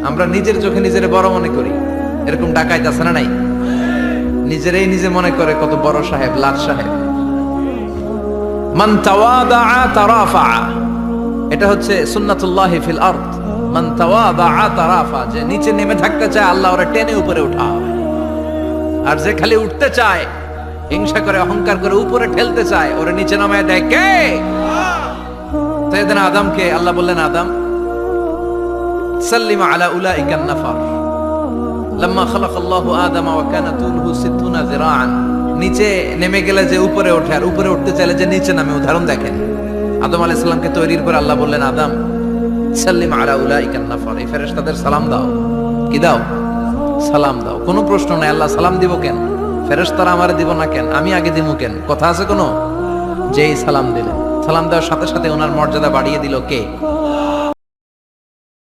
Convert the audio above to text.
আমরা নিজের চোখে নিজের বড় মনে করি, এরকম ডাকাইত আছে না নাই? নিজেরাই নিজে মনে করে কত বড় সাহেব, লাট সাহেব। মান তাওয়াদা তারাফা, এটা হচ্ছে সুন্নাতুল্লাহি ফিল আরদ। মান তাওয়াদা তারাফা, যে নিচে নেমে থাকতে চায় আল্লাহ ওরা টেনে উপরে উঠায়, আর যে খালি উঠতে চায়, হিংসা করে অহংকার করে উপরে ঠেলতে চায়, ওরা নিচে নামায় দেয় কে? সাইয়েদনা আদমকে আল্লাহ বললেন, আদম সাল্লিম আলা উলাইকান নাফার লাম্মা খালাকাল্লাহু আদামা ওয়া কানা তুলহু 60 যিরাআন। নিচে নেমে গেলে যে উপরে ওঠে, আর উপরে উঠতে চাইলে যে নিচে নামে। উদাহরণ দেখেন, আদম আলাইহিস সালামকে তৈরির পর আল্লাহ বললেন, আদম সাল্লিম আলা উলাইকান নাফার, এই ফেরেশতাদের সালাম দাও। কি দাও? সালাম দাও। কোনো প্রশ্ন নাই, আল্লাহ সালাম দিব কেন? ফেরেশতারা আমারে দিব না কেন? আমি আগে দিব কেন? কথা আছে কোনো? যেই সালাম দিলেন, সালাম দেওয়ার সাথে সাথে ওনার মর্যাদা বাড়িয়ে দিল কে?